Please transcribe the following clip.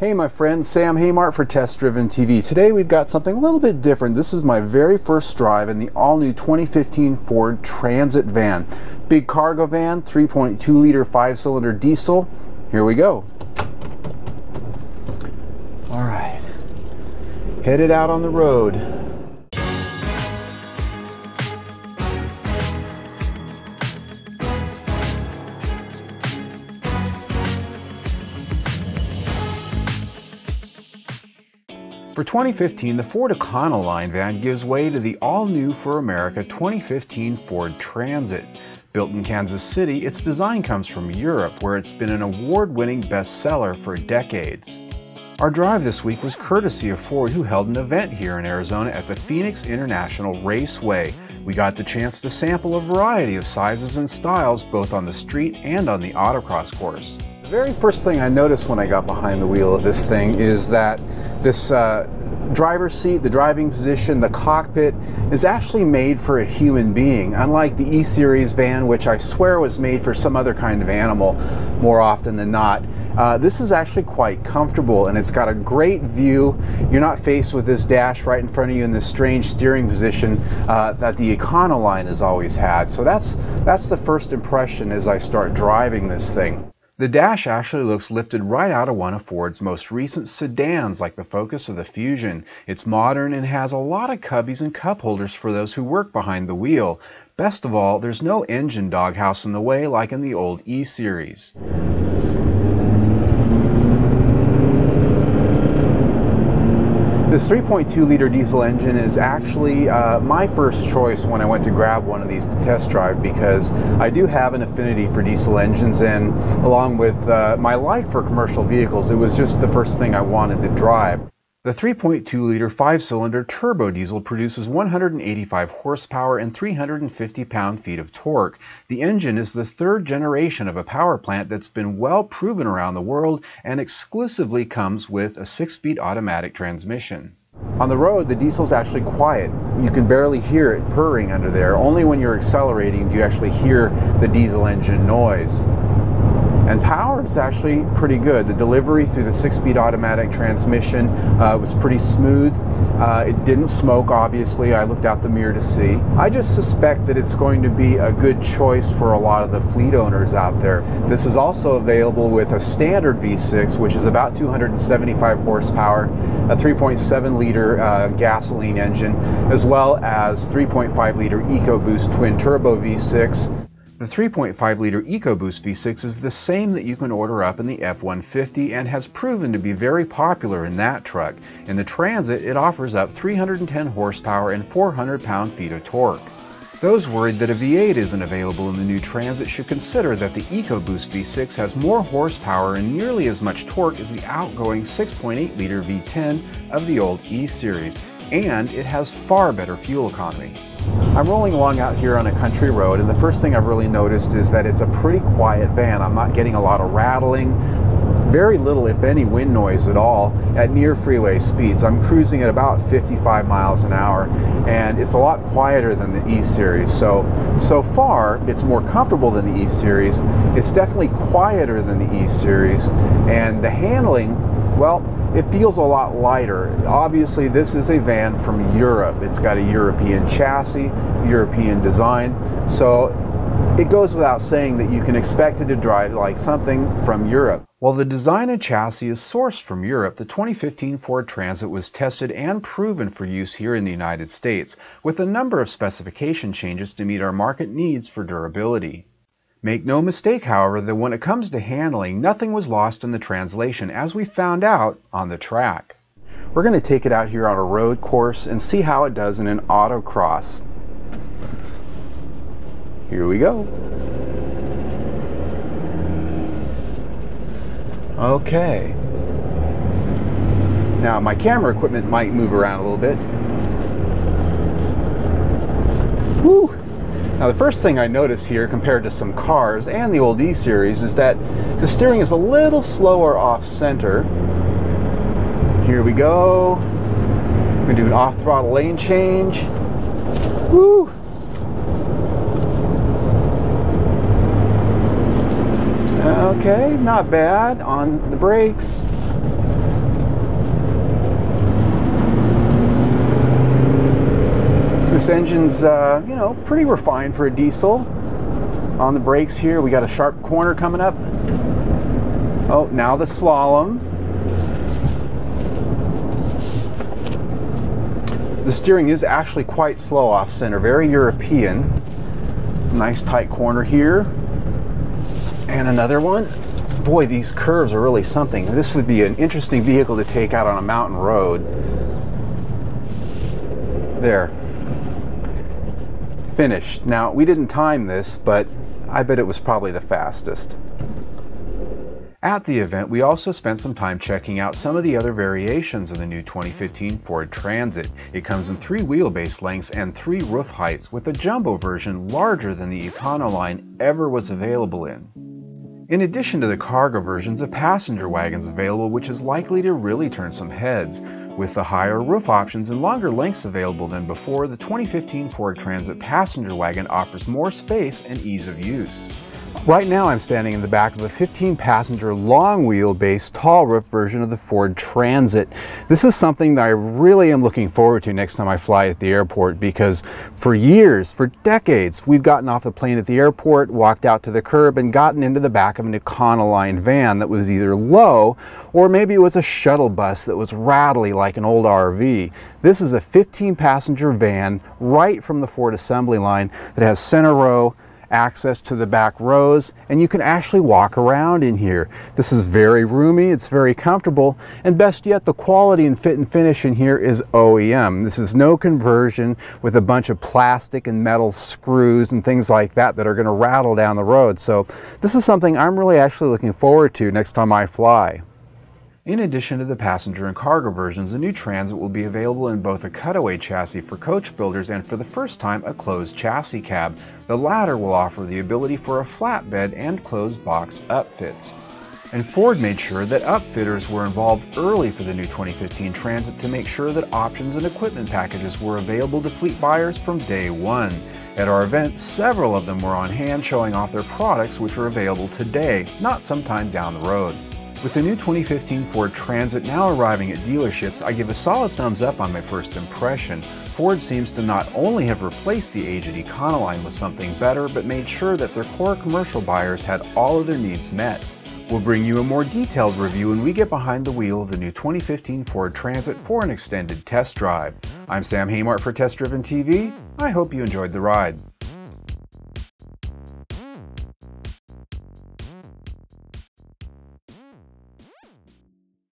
Hey my friend, Sam Haymart for Test Driven TV. Today we've got something a little bit different. This is my very first drive in the all-new 2015 Ford Transit van. Big cargo van, 3.2 liter 5-cylinder diesel. Here we go. All right, headed out on the road. For 2015, the Ford Econoline van gives way to the all-new for America 2015 Ford Transit. Built in Kansas City, its design comes from Europe, where it's been an award-winning bestseller for decades. Our drive this week was courtesy of Ford, who held an event here in Arizona at the Phoenix International Raceway. We got the chance to sample a variety of sizes and styles, both on the street and on the autocross course. The very first thing I noticed when I got behind the wheel of this thing is that this driver's seat, the driving position, the cockpit is actually made for a human being, unlike the E-Series van, which I swear was made for some other kind of animal more often than not. This is actually quite comfortable, and it's got a great view. You're not faced with this dash right in front of you in this strange steering position that the Econoline has always had. So that's the first impression as I start driving this thing. The dash actually looks lifted right out of one of Ford's most recent sedans, like the Focus or the Fusion. It's modern and has a lot of cubbies and cup holders for those who work behind the wheel. Best of all, there's no engine doghouse in the way like in the old E-Series. This 3.2 liter diesel engine is actually my first choice when I went to grab one of these to test drive, because I do have an affinity for diesel engines, and along with my like for commercial vehicles, it was just the first thing I wanted to drive. The 3.2 liter 5-cylinder turbo diesel produces 185 horsepower and 350 pound-feet of torque. The engine is the third generation of a power plant that's been well proven around the world and exclusively comes with a 6-speed automatic transmission. On the road, the diesel's actually quiet. You can barely hear it purring under there. Only when you're accelerating do you actually hear the diesel engine noise. And power is actually pretty good. The delivery through the 6-speed automatic transmission was pretty smooth. It didn't smoke, obviously. I looked out the mirror to see. I just suspect that it's going to be a good choice for a lot of the fleet owners out there. This is also available with a standard V6, which is about 275 horsepower, a 3.7 liter gasoline engine, as well as 3.5 liter EcoBoost twin turbo V6. The 3.5 liter EcoBoost V6 is the same that you can order up in the F-150 and has proven to be very popular in that truck. In the Transit, it offers up 310 horsepower and 400 pound-feet of torque. Those worried that a V8 isn't available in the new Transit should consider that the EcoBoost V6 has more horsepower and nearly as much torque as the outgoing 6.8 liter V10 of the old E-Series, and it has far better fuel economy. I'm rolling along out here on a country road, and the first thing I've really noticed is that it's a pretty quiet van. I'm not getting a lot of rattling, very little if any wind noise at all at near freeway speeds. I'm cruising at about 55 miles an hour, and it's a lot quieter than the E-Series. So far, it's more comfortable than the E-Series. It's definitely quieter than the E-Series, and the handling, well, it feels a lot lighter. Obviously, this is a van from Europe. It's got a European chassis, European design, so it goes without saying that you can expect it to drive like something from Europe. While the design and chassis is sourced from Europe, the 2015 Ford Transit was tested and proven for use here in the United States, with a number of specification changes to meet our market needs for durability. Make no mistake, however, that when it comes to handling, nothing was lost in the translation, as we found out on the track. We're going to take it out here on a road course and see how it does in an autocross. Here we go. Okay. Now my camera equipment might move around a little bit. Woo! Now the first thing I notice here compared to some cars and the old E-Series is that the steering is a little slower off center. Here we go. I'm going to do an off-throttle lane change. Woo! Okay, not bad on the brakes. This engine's, you know, pretty refined for a diesel. On the brakes here, we got a sharp corner coming up. Oh, now the slalom. The steering is actually quite slow off center, very European. Nice tight corner here. And another one. Boy, these curves are really something. This would be an interesting vehicle to take out on a mountain road. There. Finished. Now, we didn't time this, but I bet it was probably the fastest. At the event, we also spent some time checking out some of the other variations of the new 2015 Ford Transit. It comes in 3 wheelbase lengths and 3 roof heights, with a jumbo version larger than the Econoline ever was available in. In addition to the cargo versions, a passenger wagon is available, which is likely to really turn some heads. With the higher roof options and longer lengths available than before, the 2015 Ford Transit passenger wagon offers more space and ease of use. Right now I'm standing in the back of a 15-passenger long wheelbase tall roof version of the Ford Transit. This is something that I really am looking forward to next time I fly at the airport, because for years, for decades, we've gotten off the plane at the airport, walked out to the curb and gotten into the back of an Econoline van that was either low or maybe it was a shuttle bus that was rattly like an old RV. This is a 15-passenger van right from the Ford assembly line that has center row, access to the back rows, and you can actually walk around in here. This is very roomy, it's very comfortable, and best yet, the quality and fit and finish in here is OEM. This is no conversion with a bunch of plastic and metal screws and things like that that are going to rattle down the road. So this is something I'm really actually looking forward to next time I fly. In addition to the passenger and cargo versions, the new Transit will be available in both a cutaway chassis for coach builders and, for the first time, a closed chassis cab. The latter will offer the ability for a flatbed and closed box upfits. And Ford made sure that upfitters were involved early for the new 2015 Transit to make sure that options and equipment packages were available to fleet buyers from day one. At our event, several of them were on hand showing off their products, which are available today, not sometime down the road. With the new 2015 Ford Transit now arriving at dealerships, I give a solid thumbs up on my first impression. Ford seems to not only have replaced the aged Econoline with something better, but made sure that their core commercial buyers had all of their needs met. We'll bring you a more detailed review when we get behind the wheel of the new 2015 Ford Transit for an extended test drive. I'm Sam Haymart for Test Driven TV. I hope you enjoyed the ride.